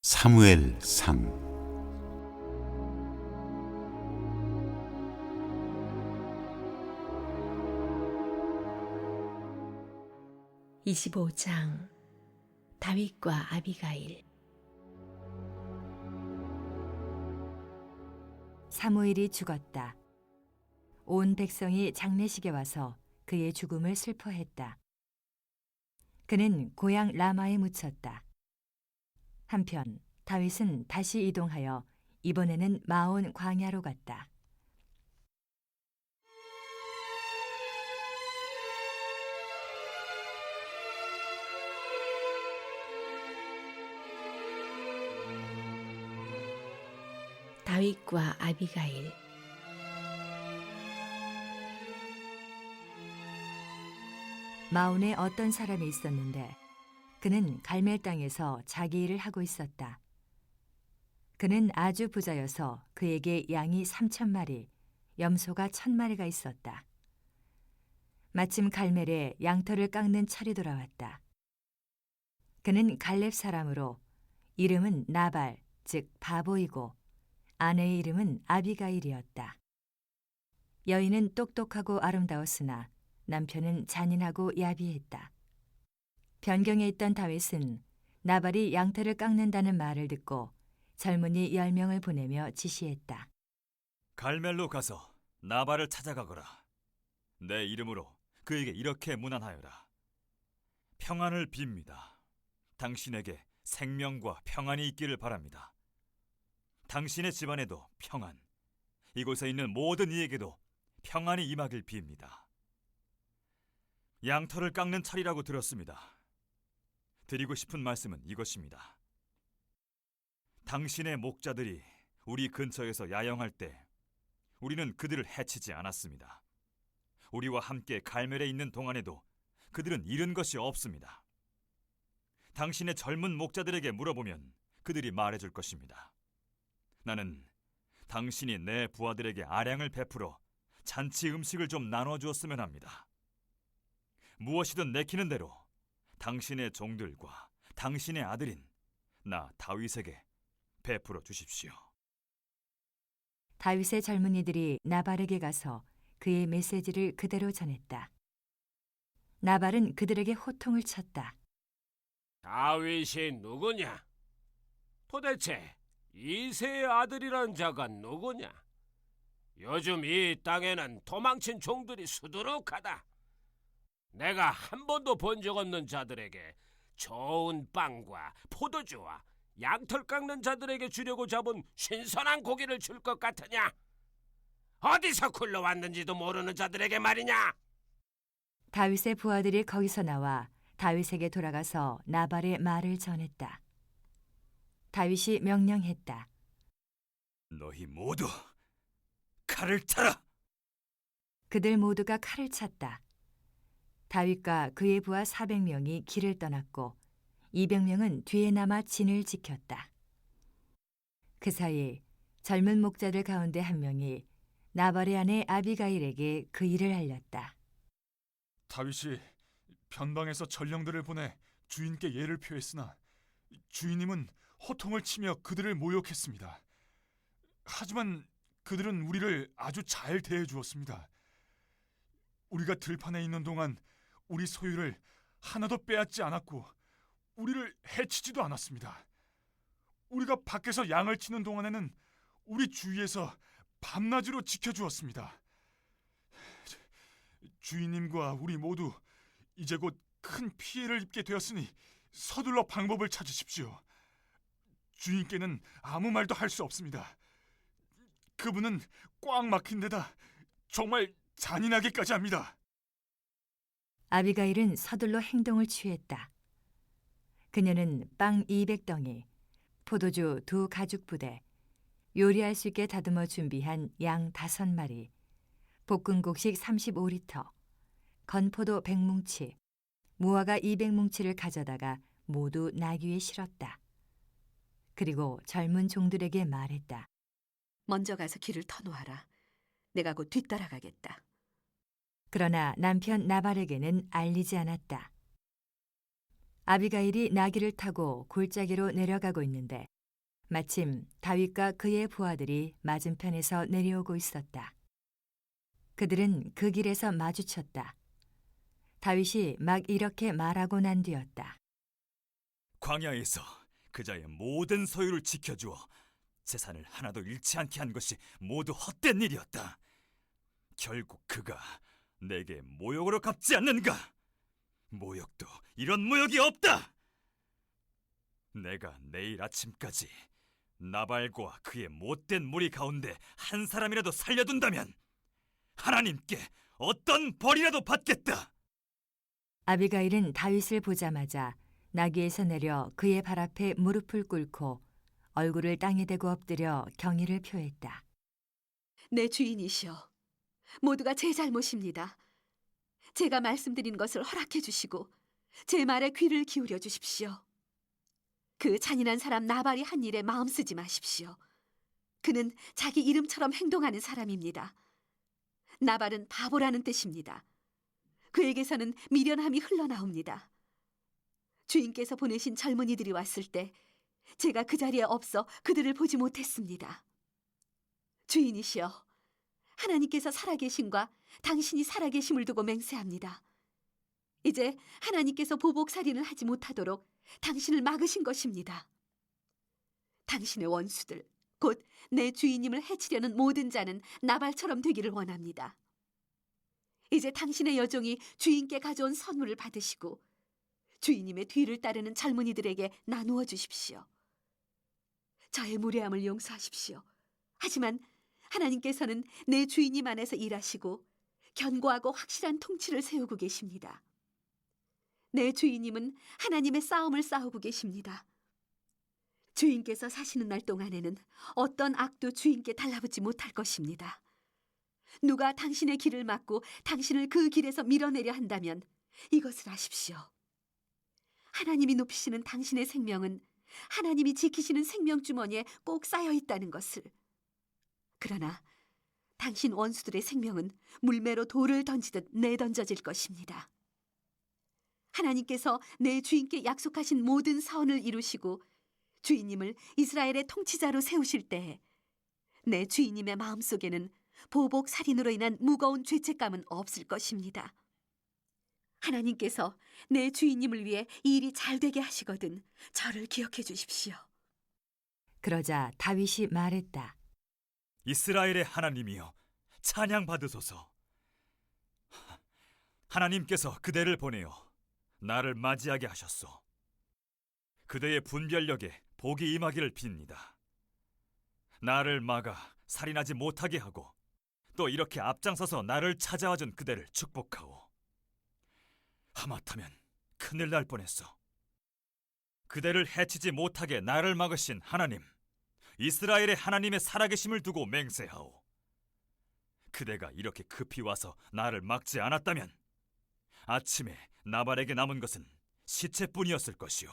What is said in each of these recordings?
사무엘상 25장 다윗과 아비가일. 사무엘이 죽었다. 온 백성이 장례식에 와서 그의 죽음을 슬퍼했다. 그는 고향 라마에 묻혔다. 한편 다윗은 다시 이동하여 이번에는 마온 광야로 갔다. 다윗과 아비가일. 마온에 어떤 사람이 있었는데 그는 갈멜 땅에서 자기 일을 하고 있었다. 그는 아주 부자여서 그에게 양이 3,000마리, 염소가 1,000마리가 있었다. 마침 갈멜에 양털을 깎는 철이 돌아왔다. 그는 갈렙 사람으로 이름은 나발, 즉 바보이고 아내의 이름은 아비가일이었다. 여인은 똑똑하고 아름다웠으나 남편은 잔인하고 야비했다. 변경에 있던 다윗은 나발이 양털을 깎는다는 말을 듣고 젊은이 10명을 보내며 지시했다. 갈멜로 가서 나발을 찾아가거라. 내 이름으로 그에게 이렇게 문안하여라. 평안을 빕니다. 당신에게 생명과 평안이 있기를 바랍니다. 당신의 집안에도 평안, 이곳에 있는 모든 이에게도 평안이 임하길 빕니다. 양털을 깎는 철이라고 들었습니다. 드리고 싶은 말씀은 이것입니다. 당신의 목자들이 우리 근처에서 야영할 때 우리는 그들을 해치지 않았습니다. 우리와 함께 갈멜에 있는 동안에도 그들은 잃은 것이 없습니다. 당신의 젊은 목자들에게 물어보면 그들이 말해줄 것입니다. 나는 당신이 내 부하들에게 아량을 베풀어 잔치 음식을 좀 나눠주었으면 합니다. 무엇이든 내키는 대로 당신의 종들과 당신의 아들인 나 다윗에게 베풀어 주십시오. 다윗의 젊은이들이 나발에게 가서 그의 메시지를 그대로 전했다. 나발은 그들에게 호통을 쳤다. 다윗이 누구냐? 도대체 이새의 아들이란 자가 누구냐? 요즘 이 땅에는 도망친 종들이 수두룩하다. 내가 한 번도 본 적 없는 자들에게 좋은 빵과 포도주와 양털 깎는 자들에게 주려고 잡은 신선한 고기를 줄 것 같으냐? 어디서 굴러왔는지도 모르는 자들에게 말이냐? 다윗의 부하들이 거기서 나와 다윗에게 돌아가서 나발의 말을 전했다. 다윗이 명령했다. 너희 모두 칼을 차라! 그들 모두가 칼을 찼다. 다윗과 그의 부하 400명이 길을 떠났고 200명은 뒤에 남아 진을 지켰다. 그 사이 젊은 목자들 가운데 한 명이 나발의 아내 아비가일에게 그 일을 알렸다. 다윗이 변방에서 전령들을 보내 주인께 예를 표했으나 주인님은 호통을 치며 그들을 모욕했습니다. 하지만 그들은 우리를 아주 잘 대해 주었습니다. 우리가 들판에 있는 동안 우리 소유를 하나도 빼앗지 않았고 우리를 해치지도 않았습니다. 우리가 밖에서 양을 치는 동안에는 우리 주위에서 밤낮으로 지켜주었습니다. 주인님과 우리 모두 이제 곧 큰 피해를 입게 되었으니 서둘러 방법을 찾으십시오. 주인께는 아무 말도 할 수 없습니다. 그분은 꽉 막힌 데다 정말 잔인하게까지 합니다. 아비가일은 서둘러 행동을 취했다. 그녀는 빵 200덩이, 포도주 2 가죽 부대, 요리할 수 있게 다듬어 준비한 양 5마리, 볶은 곡식 35리터, 건포도 100뭉치, 무화과 200뭉치를 가져다가 모두 나귀에 실었다. 그리고 젊은 종들에게 말했다. 먼저 가서 길을 터놓아라. 내가 곧 뒤따라가겠다. 그러나 남편 나발에게는 알리지 않았다. 아비가일이 나귀를 타고 골짜기로 내려가고 있는데 마침 다윗과 그의 부하들이 맞은편에서 내려오고 있었다. 그들은 그 길에서 마주쳤다. 다윗이 막 이렇게 말하고 난 뒤였다. 광야에서 그자의 모든 소유를 지켜주어 재산을 하나도 잃지 않게 한 것이 모두 헛된 일이었다. 결국 그가 내게 모욕으로 갚지 않는가? 모욕도 이런 모욕이 없다. 내가 내일 아침까지 나발과 그의 못된 무리 가운데 한 사람이라도 살려둔다면 하나님께 어떤 벌이라도 받겠다. 아비가일은 다윗을 보자마자 나귀에서 내려 그의 발 앞에 무릎을 꿇고 얼굴을 땅에 대고 엎드려 경의를 표했다. 내 주인이시여, 모두가 제 잘못입니다. 제가 말씀드린 것을 허락해 주시고 제 말에 귀를 기울여 주십시오. 그 잔인한 사람 나발이 한 일에 마음 쓰지 마십시오. 그는 자기 이름처럼 행동하는 사람입니다. 나발은 바보라는 뜻입니다. 그에게서는 미련함이 흘러나옵니다. 주인께서 보내신 젊은이들이 왔을 때 제가 그 자리에 없어 그들을 보지 못했습니다. 주인이시여, 하나님께서 살아계심과 당신이 살아계심을 두고 맹세합니다. 이제 하나님께서 보복살인을 하지 못하도록 당신을 막으신 것입니다. 당신의 원수들, 곧 내 주인님을 해치려는 모든 자는 나발처럼 되기를 원합니다. 이제 당신의 여종이 주인께 가져온 선물을 받으시고 주인님의 뒤를 따르는 젊은이들에게 나누어 주십시오. 저의 무례함을 용서하십시오. 하지만 하나님께서는 내 주인님 안에서 일하시고 견고하고 확실한 통치를 세우고 계십니다. 내 주인님은 하나님의 싸움을 싸우고 계십니다. 주인께서 사시는 날 동안에는 어떤 악도 주인께 달라붙지 못할 것입니다. 누가 당신의 길을 막고 당신을 그 길에서 밀어내려 한다면 이것을 아십시오. 하나님이 높이시는 당신의 생명은 하나님이 지키시는 생명주머니에 꼭 쌓여 있다는 것을. 그러나 당신 원수들의 생명은 물매로 돌을 던지듯 내던져질 것입니다. 하나님께서 내 주인께 약속하신 모든 사원을 이루시고 주인님을 이스라엘의 통치자로 세우실 때에 내 주인님의 마음속에는 보복 살인으로 인한 무거운 죄책감은 없을 것입니다. 하나님께서 내 주인님을 위해 이 일이 잘 되게 하시거든 저를 기억해 주십시오. 그러자 다윗이 말했다. 이스라엘의 하나님이여, 찬양 받으소서. 하나님께서 그대를 보내어 나를 맞이하게 하셨소. 그대의 분별력에 복이 임하기를 빕니다. 나를 막아 살인하지 못하게 하고 또 이렇게 앞장서서 나를 찾아와준 그대를 축복하오. 하마터면 큰일 날 뻔했어. 그대를 해치지 못하게 나를 막으신 하나님, 이스라엘의 하나님의 살아계심을 두고 맹세하오. 그대가 이렇게 급히 와서 나를 막지 않았다면 아침에 나발에게 남은 것은 시체뿐이었을 것이오.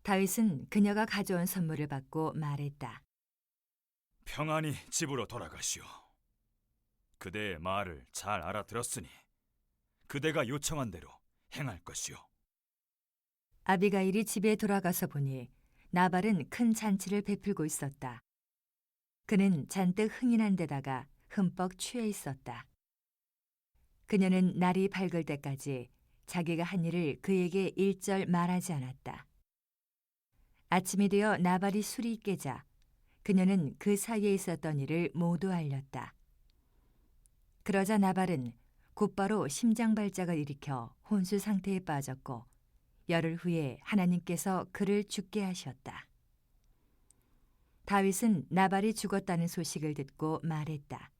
다윗은 그녀가 가져온 선물을 받고 말했다. 평안히 집으로 돌아가시오. 그대의 말을 잘 알아들었으니 그대가 요청한 대로 행할 것이오. 아비가일이 집에 돌아가서 보니 나발은 큰 잔치를 베풀고 있었다. 그는 잔뜩 흥이 난 데다가 흠뻑 취해 있었다. 그녀는 날이 밝을 때까지 자기가 한 일을 그에게 일절 말하지 않았다. 아침이 되어 나발이 술이 깨자 그녀는 그 사이에 있었던 일을 모두 알렸다. 그러자 나발은 곧바로 심장발작을 일으켜 혼수 상태에 빠졌고 열흘 후에 하나님께서 그를 죽게 하셨다. 다윗은 나발이 죽었다는 소식을 듣고 말했다.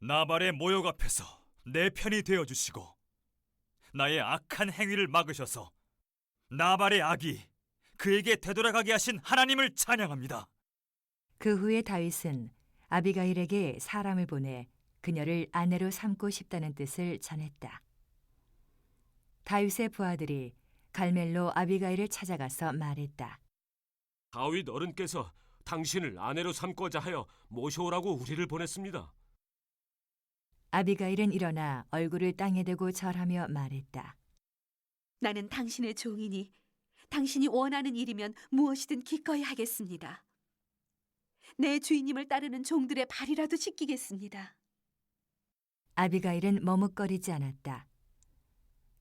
나발의 모욕 앞에서 내 편이 되어주시고 나의 악한 행위를 막으셔서 나발의 악이 그에게 되돌아가게 하신 하나님을 찬양합니다. 그 후에 다윗은 아비가일에게 사람을 보내 그녀를 아내로 삼고 싶다는 뜻을 전했다. 다윗의 부하들이 갈멜로 아비가일을 찾아가서 말했다. 다윗 어른께서 당신을 아내로 삼고자 하여 모셔오라고 우리를 보냈습니다. 아비가일은 일어나 얼굴을 땅에 대고 절하며 말했다. 나는 당신의 종이니 당신이 원하는 일이면 무엇이든 기꺼이 하겠습니다. 내 주인님을 따르는 종들의 발이라도 씻기겠습니다. 아비가일은 머뭇거리지 않았다.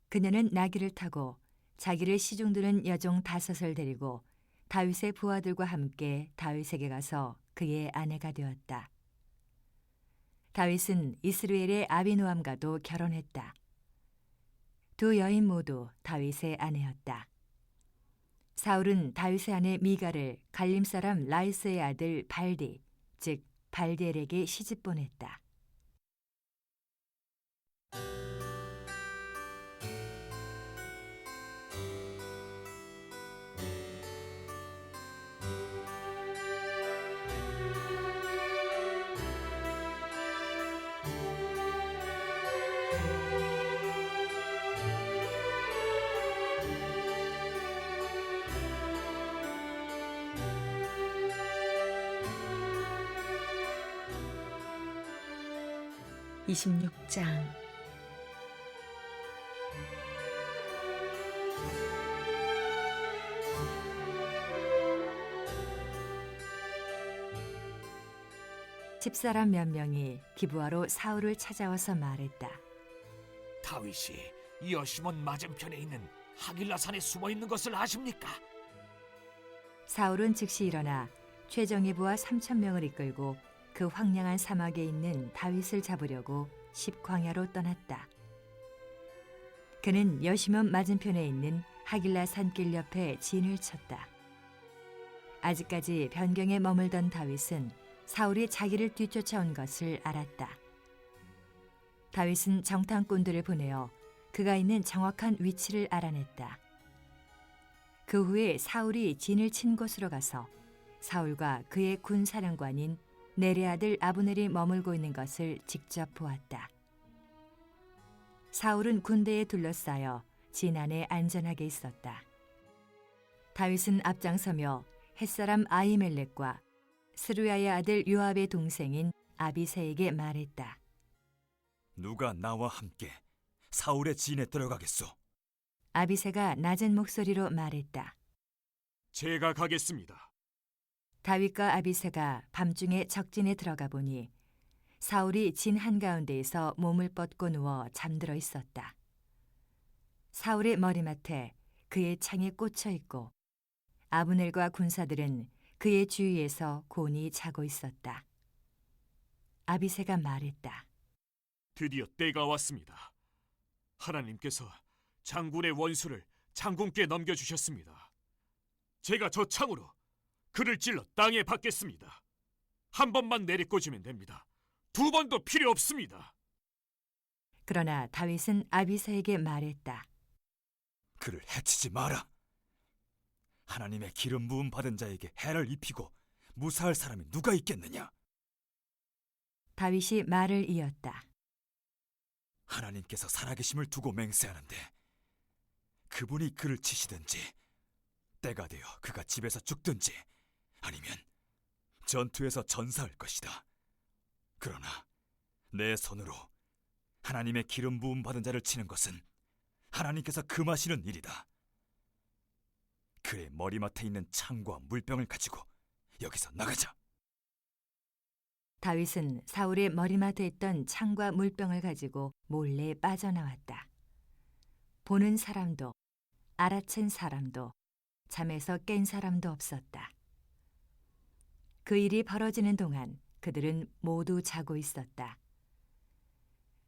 그녀는 나귀를 타고 자기를 시중드는 여종 5을 데리고 다윗의 부하들과 함께 다윗에게 가서 그의 아내가 되었다. 다윗은 이스라엘의 아비노함과도 결혼했다. 두 여인 모두 다윗의 아내였다. 사울은 다윗의 아내 미가를 갈림 사람 라이스의 아들 발디, 즉 발디엘에게 시집 보냈다. (26장) 집사람 몇 명이 기브아로 사울을 찾아와서 말했다. 다윗이 여시몬 맞은편에 있는 하길라산에 숨어 있는 것을 아십니까? 사울은 즉시 일어나 최정예부와 3,000명을 이끌고 그 황량한 사막에 있는 다윗을 잡으려고 십광야로 떠났다. 그는 여시몬 맞은편에 있는 하길라 산길 옆에 진을 쳤다. 아직까지 변경에 머물던 다윗은 사울이 자기를 뒤쫓아온 것을 알았다. 다윗은 정탐꾼들을 보내어 그가 있는 정확한 위치를 알아냈다. 그 후에 사울이 진을 친 곳으로 가서 사울과 그의 군사령관인 넬의 아들 아브넬이 머물고 있는 것을 직접 보았다. 사울은 군대에 둘러싸여 진 안에 안전하게 있었다. 다윗은 앞장서며 햇사람 아히멜렉과 스루야의 아들 요압의 동생인 아비새에게 말했다. 누가 나와 함께 사울의 진에 들어가겠소? 아비새가 낮은 목소리로 말했다. 제가 가겠습니다. 다윗과 아비새가 밤중에 적진에 들어가 보니 사울이 진 한가운데에서 몸을 뻗고 누워 잠들어 있었다. 사울의 머리맡에 그의 창에 꽂혀 있고 아브넬과 군사들은 그의 주위에서 곤히 자고 있었다. 아비새가 말했다. 드디어 때가 왔습니다. 하나님께서 장군의 원수를 장군께 넘겨주셨습니다. 제가 저 창으로 그를 찔러 땅에 박겠습니다. 한 번만 내리꽂으면 됩니다. 2번도 필요 없습니다. 그러나 다윗은 아비새에게 말했다. 그를 해치지 마라. 하나님의 기름 부음 받은 자에게 해를 입히고 무사할 사람이 누가 있겠느냐? 다윗이 말을 이었다. 하나님께서 살아계심을 두고 맹세하는데 그분이 그를 치시든지 때가 되어 그가 집에서 죽든지 아니면 전투에서 전사할 것이다. 그러나 내 손으로 하나님의 기름 부음 받은 자를 치는 것은 하나님께서 금하시는 일이다. 그의 머리맡에 있는 창과 물병을 가지고 여기서 나가자. 다윗은 사울의 머리맡에 있던 창과 물병을 가지고 몰래 빠져나왔다. 보는 사람도 알아챈 사람도 잠에서 깬 사람도 없었다. 그 일이 벌어지는 동안 그들은 모두 자고 있었다.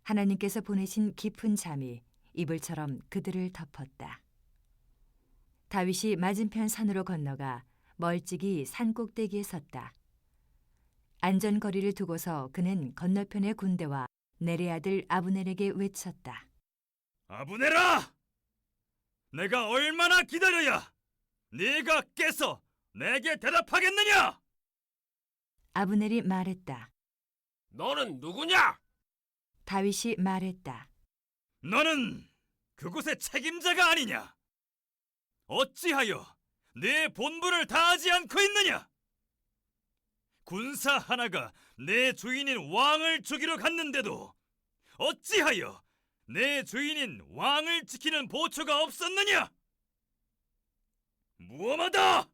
하나님께서 보내신 깊은 잠이 이불처럼 그들을 덮었다. 다윗이 맞은편 산으로 건너가 멀찍이 산 꼭대기에 섰다. 안전거리를 두고서 그는 건너편의 군대와 넬의 아들 아브넬에게 외쳤다. 아브넬아! 내가 얼마나 기다려야 네가 깨서 내게 대답하겠느냐? 아브넬이 말했다. 너는 누구냐? 다윗이 말했다. 너는 그곳의 책임자가 아니냐? 어찌하여 내 본분을 다하지 않고 있느냐? 군사 하나가 내 주인인 왕을 죽이러 갔는데도 어찌하여 내 주인인 왕을 지키는 보초가 없었느냐? 무엄하다!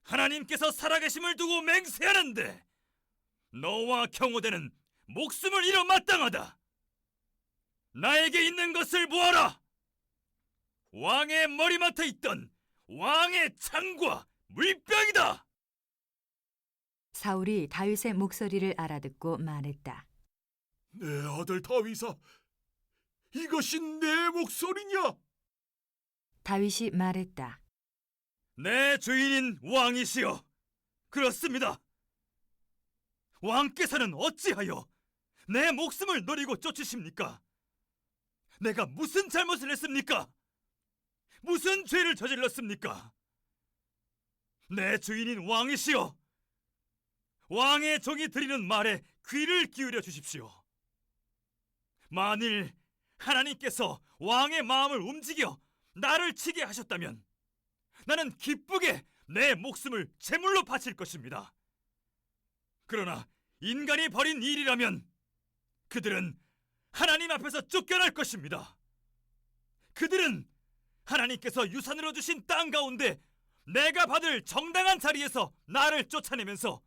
하나님께서 살아계심을 두고 맹세하는데 너와 경호대는 목숨을 잃어 마땅하다. 나에게 있는 것을 보아라. 왕의 머리맡에 있던 왕의 창과 물병이다. 사울이 다윗의 목소리를 알아듣고 말했다. 내 아들 다윗아, 이것이 내 목소리냐? 다윗이 말했다. 내 주인인 왕이시여, 그렇습니다. 왕께서는 어찌하여 내 목숨을 노리고 쫓으십니까? 내가 무슨 잘못을 했습니까? 무슨 죄를 저질렀습니까? 내 주인인 왕이시여, 왕의 종이 드리는 말에 귀를 기울여 주십시오. 만일 하나님께서 왕의 마음을 움직여 나를 치게 하셨다면 나는 기쁘게 내 목숨을 제물로 바칠 것입니다. 그러나 인간이 벌인 일이라면 그들은 하나님 앞에서 쫓겨날 것입니다. 그들은 하나님께서 유산으로 주신 땅 가운데 내가 받을 정당한 자리에서 나를 쫓아내면서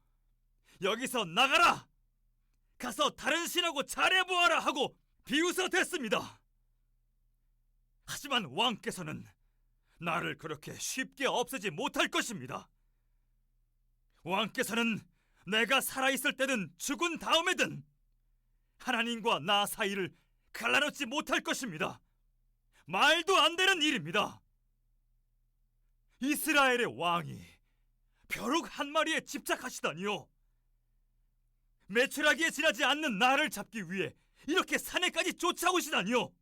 여기서 나가라! 가서 다른 신하고 잘해보아라! 하고 비웃어 댔습니다. 하지만 왕께서는 나를 그렇게 쉽게 없애지 못할 것입니다. 왕께서는 내가 살아있을 때든 죽은 다음에든 하나님과 나 사이를 갈라놓지 못할 것입니다. 말도 안 되는 일입니다. 이스라엘의 왕이 벼룩 한 마리에 집착하시다니요. 메추라기에 지나지 않는 나를 잡기 위해 이렇게 산에까지 쫓아오시다니요.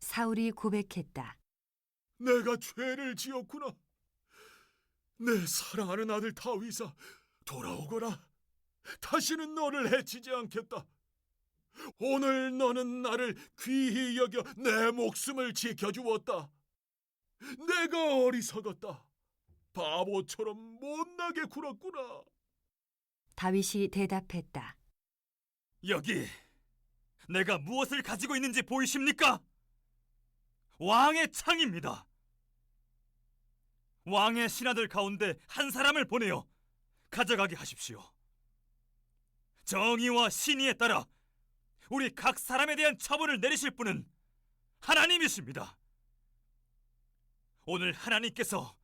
사울이 고백했다. 내가 죄를 지었구나. 내 사랑하는 아들 다윗아, 돌아오거라. 다시는 너를 해치지 않겠다. 오늘 너는 나를 귀히 여겨 내 목숨을 지켜주었다. 내가 어리석었다. 바보처럼 못나게 굴었구나. 다윗이 대답했다. 여기 내가 무엇을 가지고 있는지 보이십니까? 왕의 창입니다. 왕의 신하들 가운데 한 사람을 보내어 가져가게 하십시오. 정의와 신의에 따라 우리 각 사람에 대한 처벌을 내리실 분은 하나님이십니다. 오늘 하나님께서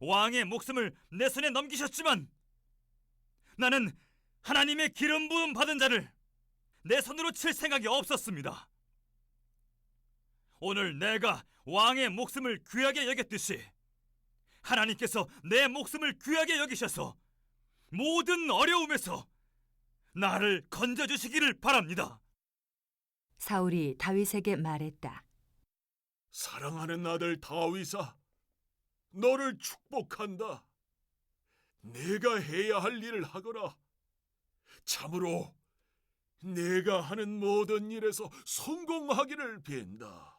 왕의 목숨을 내 손에 넘기셨지만 나는 하나님의 기름 부음 받은 자를 내 손으로 칠 생각이 없었습니다. 오늘 내가 왕의 목숨을 귀하게 여겼듯이 하나님께서 내 목숨을 귀하게 여기셔서 모든 어려움에서 나를 건져주시기를 바랍니다. 사울이 다윗에게 말했다. 사랑하는 아들 다윗아, 너를 축복한다. 내가 해야 할 일을 하거라. 참으로 내가 하는 모든 일에서 성공하기를 빈다.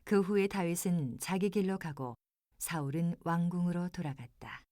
그 후에 다윗은 자기 길로 가고 사울은 왕궁으로 돌아갔다.